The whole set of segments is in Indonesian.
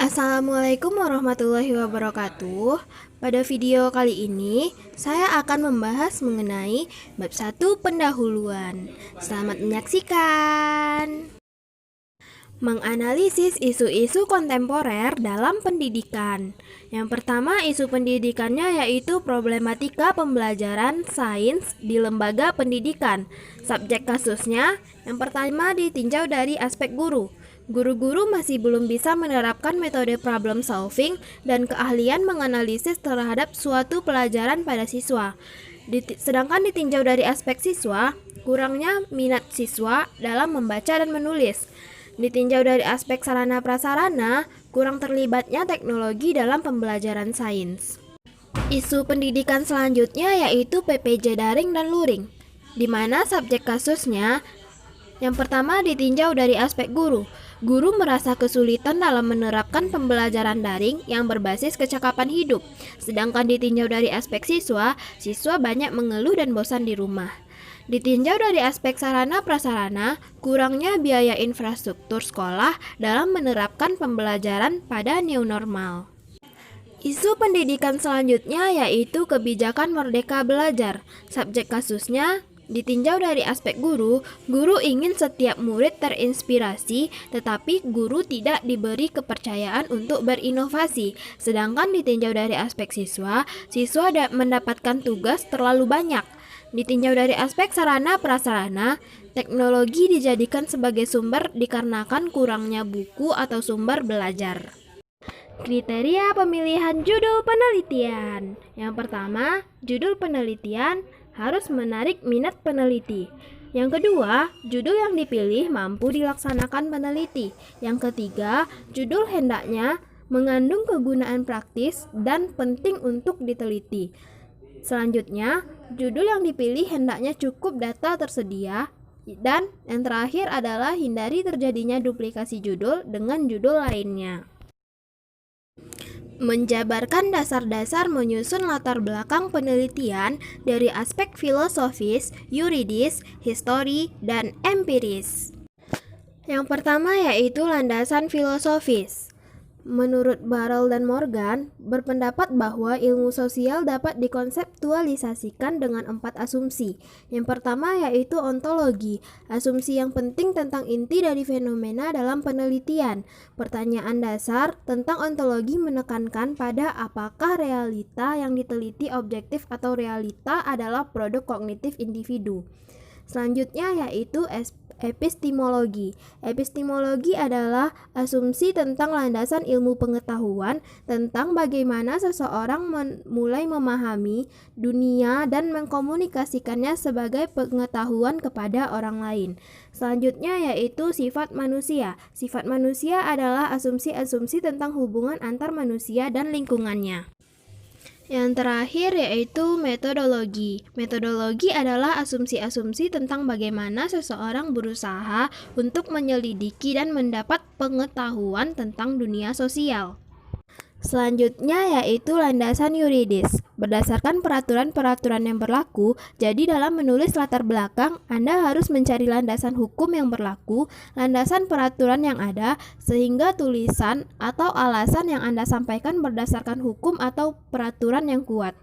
Assalamualaikum warahmatullahi wabarakatuh. Pada video kali ini, saya akan membahas mengenai bab 1 pendahuluan. Selamat menyaksikan. Menganalisis isu-isu kontemporer dalam pendidikan. Yang pertama, isu pendidikannya yaitu problematika pembelajaran sains di lembaga pendidikan. Subjek kasusnya, yang pertama ditinjau dari aspek guru. Guru-guru masih belum bisa menerapkan metode problem solving dan keahlian menganalisis terhadap suatu pelajaran pada siswa. Sedangkan ditinjau dari aspek siswa, kurangnya minat siswa dalam membaca dan menulis. Ditinjau dari aspek sarana prasarana, kurang terlibatnya teknologi dalam pembelajaran sains. Isu pendidikan selanjutnya yaitu PPJ daring dan luring, di mana subjek kasusnya yang pertama ditinjau dari aspek guru. Guru merasa kesulitan dalam menerapkan pembelajaran daring yang berbasis kecakapan hidup. Sedangkan ditinjau dari aspek siswa, siswa banyak mengeluh dan bosan di rumah. Ditinjau dari aspek sarana prasarana, kurangnya biaya infrastruktur sekolah dalam menerapkan pembelajaran pada new normal. Isu pendidikan selanjutnya yaitu kebijakan Merdeka Belajar. Subjek kasusnya ditinjau dari aspek guru. Guru ingin setiap murid terinspirasi, tetapi guru tidak diberi kepercayaan untuk berinovasi. Sedangkan ditinjau dari aspek siswa, siswa mendapatkan tugas terlalu banyak. Ditinjau dari aspek sarana prasarana, teknologi dijadikan sebagai sumber dikarenakan kurangnya buku atau sumber belajar. Kriteria pemilihan judul penelitian. Yang pertama, judul penelitian harus menarik minat peneliti. Yang kedua, judul yang dipilih mampu dilaksanakan peneliti. Yang ketiga, judul hendaknya mengandung kegunaan praktis dan penting untuk diteliti. Selanjutnya, judul yang dipilih hendaknya cukup data tersedia. Dan yang terakhir adalah hindari terjadinya duplikasi judul dengan judul lainnya. Menjabarkan dasar-dasar menyusun latar belakang penelitian dari aspek filosofis, yuridis, histori, dan empiris. Yang pertama yaitu landasan filosofis. Menurut Barrell dan Morgan, berpendapat bahwa ilmu sosial dapat dikonseptualisasikan dengan 4 asumsi. Yang pertama yaitu ontologi, asumsi yang penting tentang inti dari fenomena dalam penelitian. Pertanyaan dasar tentang ontologi menekankan pada apakah realita yang diteliti objektif atau realita adalah produk kognitif individu. Selanjutnya yaitu epistemologi. Epistemologi adalah asumsi tentang landasan ilmu pengetahuan tentang bagaimana seseorang mulai memahami dunia dan mengkomunikasikannya sebagai pengetahuan kepada orang lain. Selanjutnya yaitu sifat manusia. Sifat manusia adalah asumsi-asumsi tentang hubungan antar manusia dan lingkungannya. Yang terakhir yaitu metodologi. Metodologi adalah asumsi-asumsi tentang bagaimana seseorang berusaha untuk menyelidiki dan mendapat pengetahuan tentang dunia sosial. Selanjutnya yaitu landasan yuridis. Berdasarkan peraturan-peraturan yang berlaku, jadi dalam menulis latar belakang, Anda harus mencari landasan hukum yang berlaku, landasan peraturan yang ada, sehingga tulisan atau alasan yang Anda sampaikan berdasarkan hukum atau peraturan yang kuat.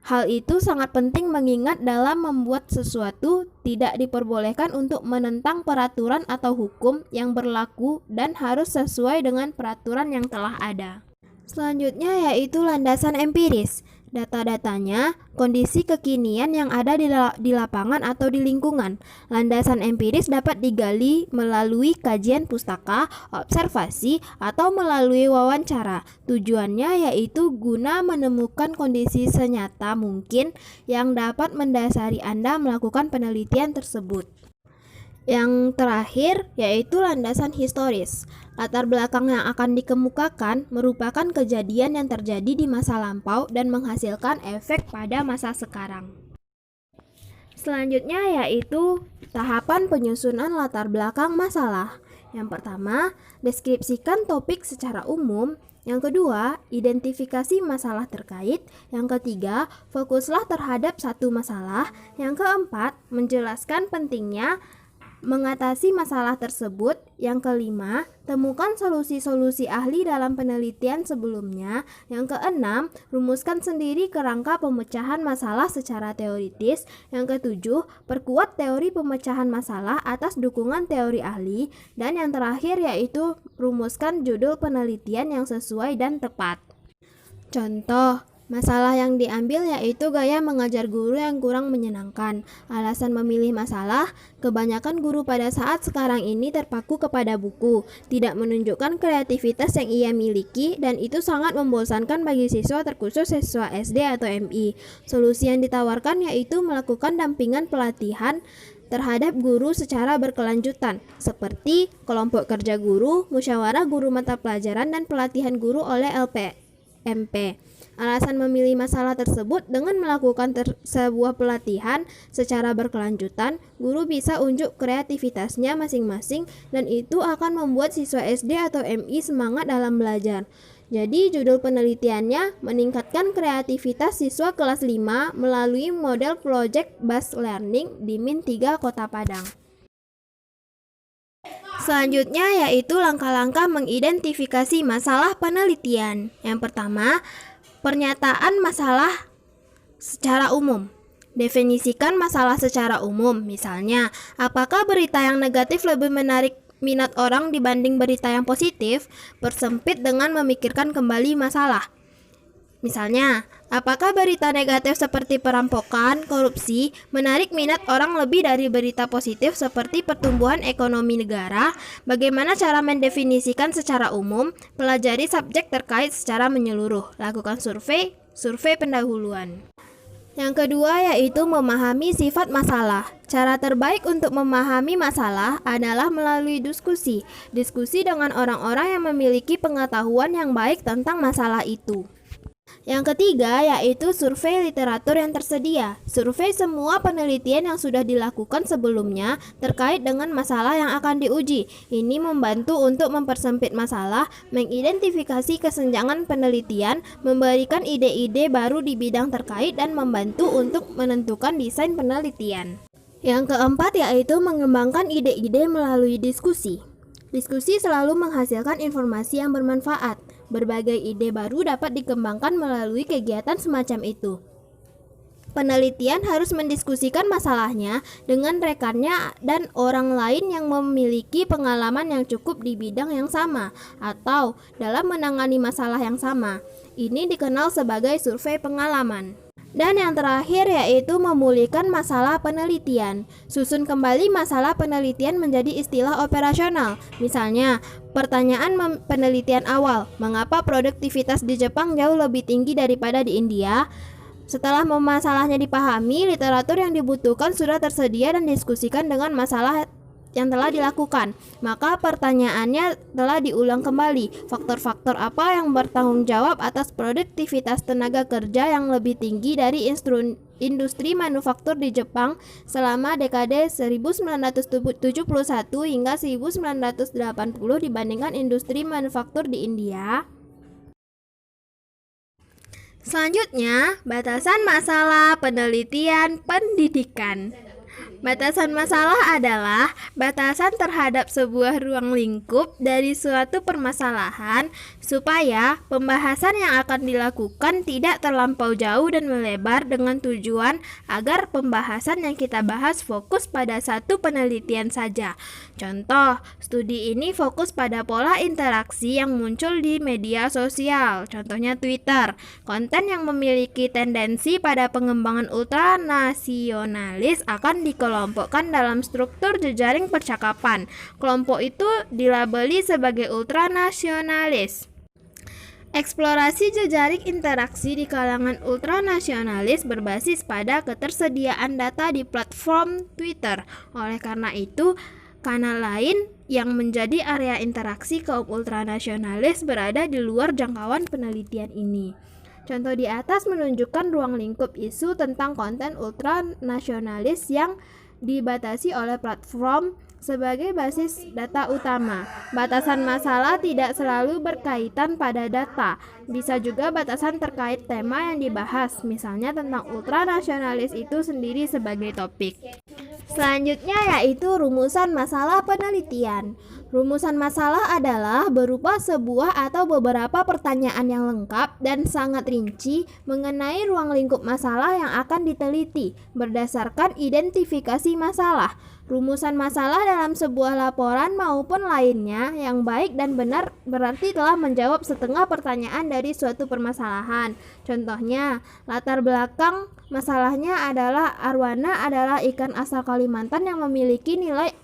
Hal itu sangat penting mengingat dalam membuat sesuatu tidak diperbolehkan untuk menentang peraturan atau hukum yang berlaku dan harus sesuai dengan peraturan yang telah ada. Selanjutnya yaitu landasan empiris. Data-datanya, kondisi kekinian yang ada di lapangan atau di lingkungan. Landasan empiris dapat digali melalui kajian pustaka, observasi, atau melalui wawancara. Tujuannya yaitu guna menemukan kondisi senyata mungkin yang dapat mendasari Anda melakukan penelitian tersebut. Yang terakhir yaitu landasan historis. Latar belakang yang akan dikemukakan merupakan kejadian yang terjadi di masa lampau dan menghasilkan efek pada masa sekarang. Selanjutnya yaitu tahapan penyusunan latar belakang masalah. Yang pertama, deskripsikan topik secara umum. Yang kedua, identifikasi masalah terkait. Yang ketiga, fokuslah terhadap satu masalah. Yang keempat, menjelaskan pentingnya mengatasi masalah tersebut. Yang kelima, temukan solusi-solusi ahli dalam penelitian sebelumnya. Yang keenam, rumuskan sendiri kerangka pemecahan masalah secara teoritis. Yang ketujuh, perkuat teori pemecahan masalah atas dukungan teori ahli. Dan yang terakhir yaitu rumuskan judul penelitian yang sesuai dan tepat. Contoh, masalah yang diambil yaitu gaya mengajar guru yang kurang menyenangkan. Alasan memilih masalah, kebanyakan guru pada saat sekarang ini terpaku kepada buku, tidak menunjukkan kreativitas yang ia miliki, dan itu sangat membosankan bagi siswa, terkhusus siswa SD atau MI. Solusi yang ditawarkan yaitu melakukan dampingan pelatihan terhadap guru secara berkelanjutan, seperti kelompok kerja guru, musyawarah guru mata pelajaran, dan pelatihan guru oleh LPMP. Alasan memilih masalah tersebut, dengan melakukan sebuah pelatihan secara berkelanjutan, guru bisa unjuk kreativitasnya masing-masing, dan itu akan membuat siswa SD atau MI semangat dalam belajar. Jadi judul penelitiannya meningkatkan kreativitas siswa kelas 5 melalui model Project Based Learning di Min 3 Kota Padang. Selanjutnya yaitu langkah-langkah mengidentifikasi masalah penelitian. Yang pertama, pernyataan masalah secara umum. Definisikan masalah secara umum, misalnya, apakah berita yang negatif lebih menarik minat orang dibanding berita yang positif? Persempit dengan memikirkan kembali masalah. Misalnya, apakah berita negatif seperti perampokan, korupsi, menarik minat orang lebih dari berita positif seperti pertumbuhan ekonomi negara? Bagaimana cara mendefinisikan secara umum? Pelajari subjek terkait secara menyeluruh. Lakukan survei pendahuluan. Yang kedua yaitu memahami sifat masalah. Cara terbaik untuk memahami masalah adalah melalui diskusi. Diskusi dengan orang-orang yang memiliki pengetahuan yang baik tentang masalah itu. Yang ketiga yaitu survei literatur yang tersedia. Survei semua penelitian yang sudah dilakukan sebelumnya terkait dengan masalah yang akan diuji. Ini membantu untuk mempersempit masalah, mengidentifikasi kesenjangan penelitian, memberikan ide-ide baru di bidang terkait, dan membantu untuk menentukan desain penelitian. Yang keempat yaitu mengembangkan ide-ide melalui diskusi. Diskusi selalu menghasilkan informasi yang bermanfaat. Berbagai ide baru dapat dikembangkan melalui kegiatan semacam itu. Penelitian harus mendiskusikan masalahnya dengan rekannya dan orang lain yang memiliki pengalaman yang cukup di bidang yang sama atau dalam menangani masalah yang sama. Ini dikenal sebagai survei pengalaman. Dan yang terakhir yaitu memulihkan masalah penelitian. Susun kembali masalah penelitian menjadi istilah operasional. Misalnya, pertanyaan penelitian awal, mengapa produktivitas di Jepang jauh lebih tinggi daripada di India? Setelah masalahnya dipahami, literatur yang dibutuhkan sudah tersedia dan diskusikan dengan masalah yang telah dilakukan. Maka pertanyaannya telah diulang kembali. Faktor-faktor apa yang bertanggung jawab atas produktivitas tenaga kerja yang lebih tinggi dari industri manufaktur di Jepang selama dekade 1971 hingga 1980 dibandingkan industri manufaktur di India? Selanjutnya, batasan masalah penelitian pendidikan. Batasan masalah adalah batasan terhadap sebuah ruang lingkup dari suatu permasalahan supaya pembahasan yang akan dilakukan tidak terlampau jauh dan melebar, dengan tujuan agar pembahasan yang kita bahas fokus pada satu penelitian saja. Contoh, studi ini fokus pada pola interaksi yang muncul di media sosial, contohnya Twitter. Konten yang memiliki tendensi pada pengembangan ultranasionalis akan dikelompokkan dalam struktur jejaring percakapan. Kelompok itu dilabeli sebagai ultranasionalis. Eksplorasi jejaring interaksi di kalangan ultranasionalis berbasis pada ketersediaan data di platform Twitter. Oleh karena itu, kanal lain yang menjadi area interaksi kaum ultranasionalis berada di luar jangkauan penelitian ini. Contoh di atas menunjukkan ruang lingkup isu tentang konten ultranasionalis yang dibatasi oleh platform sebagai basis data utama. Batasan masalah tidak selalu berkaitan pada data. Bisa juga batasan terkait tema yang dibahas, misalnya tentang ultranasionalis itu sendiri sebagai topik. Selanjutnya yaitu rumusan masalah penelitian. Rumusan masalah adalah berupa sebuah atau beberapa pertanyaan yang lengkap dan sangat rinci mengenai ruang lingkup masalah yang akan diteliti berdasarkan identifikasi masalah. Rumusan masalah dalam sebuah laporan maupun lainnya yang baik dan benar berarti telah menjawab setengah pertanyaan dari suatu permasalahan. Contohnya, latar belakang masalahnya adalah arwana adalah ikan asal Kalimantan yang memiliki nilai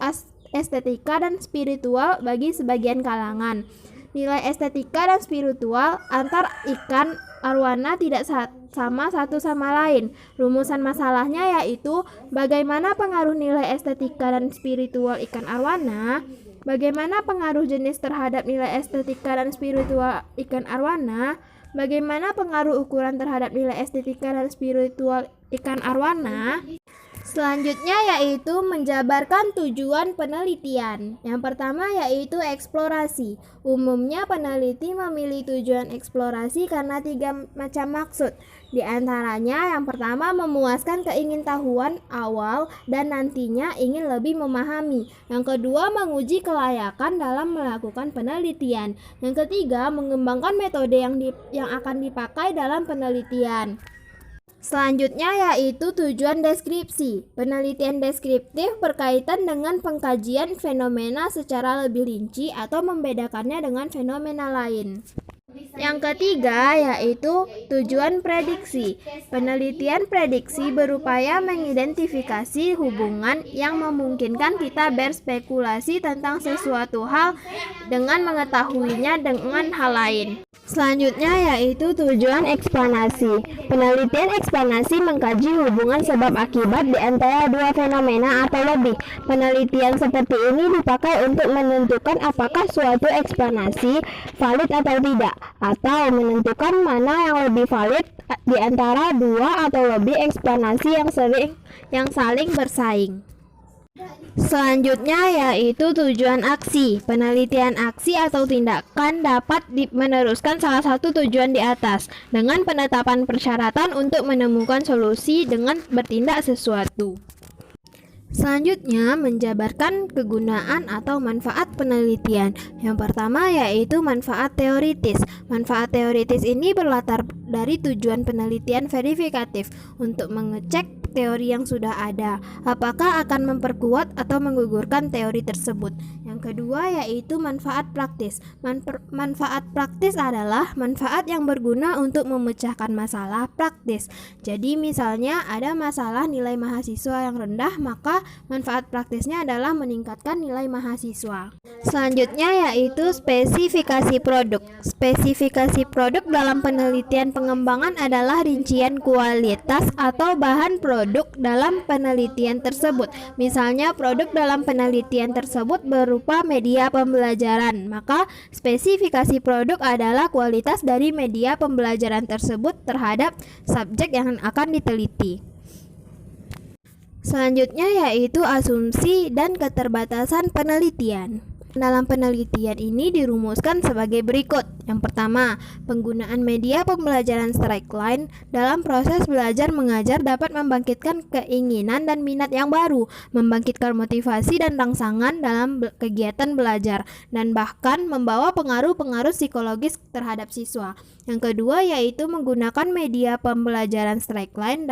estetika dan spiritual bagi sebagian kalangan. Nilai estetika dan spiritual antar ikan arwana tidak sama satu sama lain. Rumusan masalahnya yaitu bagaimana pengaruh nilai estetika dan spiritual ikan arwana, bagaimana pengaruh jenis terhadap nilai estetika dan spiritual ikan arwana, bagaimana pengaruh ukuran terhadap nilai estetika dan spiritual ikan arwana. Selanjutnya yaitu menjabarkan tujuan penelitian. Yang pertama yaitu eksplorasi. Umumnya peneliti memilih tujuan eksplorasi karena 3 macam maksud. Di antaranya yang pertama memuaskan keingintahuan awal dan nantinya ingin lebih memahami. Yang kedua menguji kelayakan dalam melakukan penelitian. Yang ketiga mengembangkan metode yang akan dipakai dalam penelitian. Selanjutnya yaitu tujuan deskripsi. Penelitian deskriptif berkaitan dengan pengkajian fenomena secara lebih rinci atau membedakannya dengan fenomena lain. Yang ketiga yaitu tujuan prediksi. Penelitian prediksi berupaya mengidentifikasi hubungan yang memungkinkan kita berspekulasi tentang sesuatu hal dengan mengetahuinya dengan hal lain. Selanjutnya yaitu tujuan eksplanasi. Penelitian eksplanasi mengkaji hubungan sebab akibat di antara dua fenomena atau lebih. Penelitian seperti ini dipakai untuk menentukan apakah suatu eksplanasi valid atau tidak, atau menentukan mana yang lebih valid di antara dua atau lebih eksplanasi yang saling bersaing. Selanjutnya yaitu tujuan aksi. Penelitian aksi atau tindakan dapat meneruskan salah satu tujuan di atas dengan penetapan persyaratan untuk menemukan solusi dengan bertindak sesuatu. Selanjutnya, menjabarkan kegunaan atau manfaat penelitian. Yang pertama yaitu manfaat teoritis. Manfaat teoritis ini berlatar dari tujuan penelitian verifikatif untuk mengecek teori yang sudah ada, apakah akan memperkuat atau menggugurkan teori tersebut. Yang kedua yaitu manfaat praktis. Manfaat praktis adalah manfaat yang berguna untuk memecahkan masalah praktis. Jadi misalnya ada masalah nilai mahasiswa yang rendah, maka manfaat praktisnya adalah meningkatkan nilai mahasiswa. Selanjutnya yaitu spesifikasi produk. Spesifikasi produk dalam penelitian pengembangan adalah rincian kualitas atau bahan produk dalam penelitian tersebut. Misalnya produk dalam penelitian tersebut berupa media pembelajaran, maka spesifikasi produk adalah kualitas dari media pembelajaran tersebut terhadap subjek yang akan diteliti. Selanjutnya yaitu asumsi dan keterbatasan penelitian. Dalam penelitian ini dirumuskan sebagai berikut. Yang pertama, penggunaan media pembelajaran straight line dalam proses belajar mengajar dapat membangkitkan keinginan dan minat yang baru, membangkitkan motivasi dan rangsangan dalam kegiatan belajar, dan bahkan membawa pengaruh-pengaruh psikologis terhadap siswa. Yang kedua yaitu menggunakan media pembelajaran straight line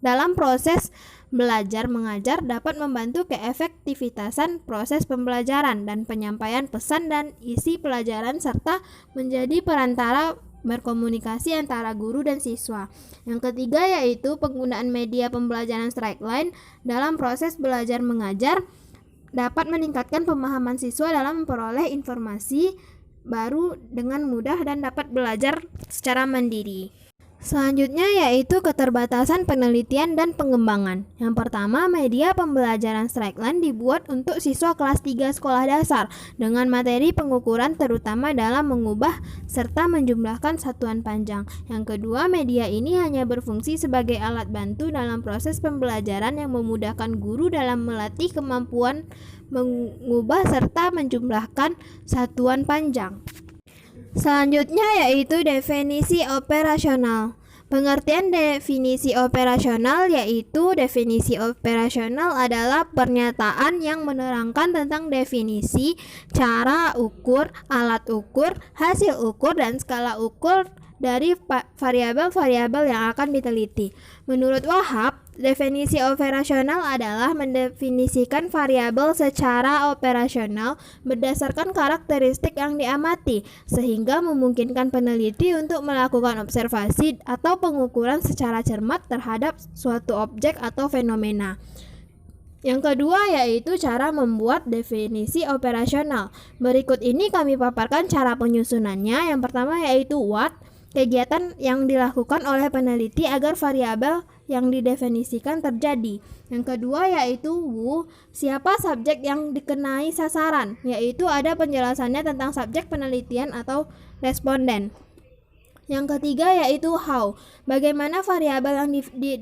dalam proses belajar mengajar dapat membantu keefektivitasan proses pembelajaran dan penyampaian pesan dan isi pelajaran serta menjadi perantara berkomunikasi antara guru dan siswa. Yang ketiga yaitu penggunaan media pembelajaran straight line dalam proses belajar mengajar dapat meningkatkan pemahaman siswa dalam memperoleh informasi baru dengan mudah dan dapat belajar secara mandiri. Selanjutnya yaitu keterbatasan penelitian dan pengembangan. Yang pertama, media pembelajaran straight line dibuat untuk siswa kelas 3 sekolah dasar dengan materi pengukuran terutama dalam mengubah serta menjumlahkan satuan panjang. Yang kedua, media ini hanya berfungsi sebagai alat bantu dalam proses pembelajaran yang memudahkan guru dalam melatih kemampuan mengubah serta menjumlahkan satuan panjang. Selanjutnya yaitu definisi operasional. Pengertian definisi operasional yaitu definisi operasional adalah pernyataan yang menerangkan tentang definisi, cara ukur, alat ukur, hasil ukur, dan skala ukur dari variabel-variabel yang akan diteliti. Menurut Wahab, definisi operasional adalah mendefinisikan variabel secara operasional berdasarkan karakteristik yang diamati, sehingga memungkinkan peneliti untuk melakukan observasi atau pengukuran secara cermat terhadap suatu objek atau fenomena. Yang kedua yaitu cara membuat definisi operasional. Berikut ini kami paparkan cara penyusunannya. Yang pertama yaitu what, kegiatan yang dilakukan oleh peneliti agar variabel yang didefinisikan terjadi. Yang kedua yaitu who, siapa subjek yang dikenai sasaran, yaitu ada penjelasannya tentang subjek penelitian atau responden. Yang ketiga yaitu how, bagaimana variabel yang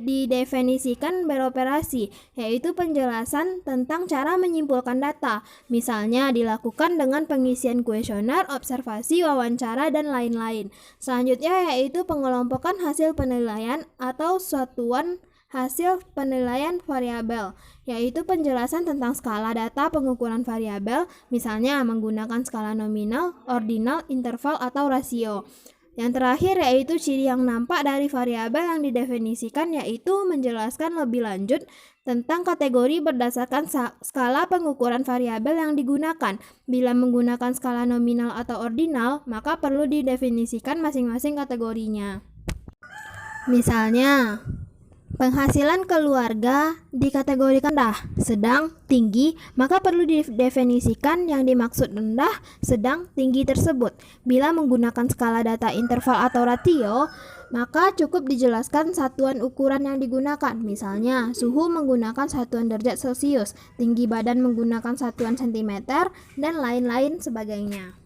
didefinisikan beroperasi, yaitu penjelasan tentang cara menyimpulkan data, misalnya dilakukan dengan pengisian kuesioner, observasi, wawancara, dan lain-lain. Selanjutnya yaitu pengelompokan hasil penilaian atau satuan hasil penilaian variabel, yaitu penjelasan tentang skala data pengukuran variabel, misalnya menggunakan skala nominal, ordinal, interval, atau rasio. Yang terakhir yaitu ciri yang nampak dari variabel yang didefinisikan, yaitu menjelaskan lebih lanjut tentang kategori berdasarkan skala pengukuran variabel yang digunakan. Bila menggunakan skala nominal atau ordinal, maka perlu didefinisikan masing-masing kategorinya. Misalnya, penghasilan keluarga dikategorikan rendah, sedang, tinggi, maka perlu didefinisikan yang dimaksud rendah, sedang, tinggi tersebut. Bila menggunakan skala data interval atau ratio, maka cukup dijelaskan satuan ukuran yang digunakan. Misalnya, suhu menggunakan satuan derajat Celcius, tinggi badan menggunakan satuan cm, dan lain-lain sebagainya.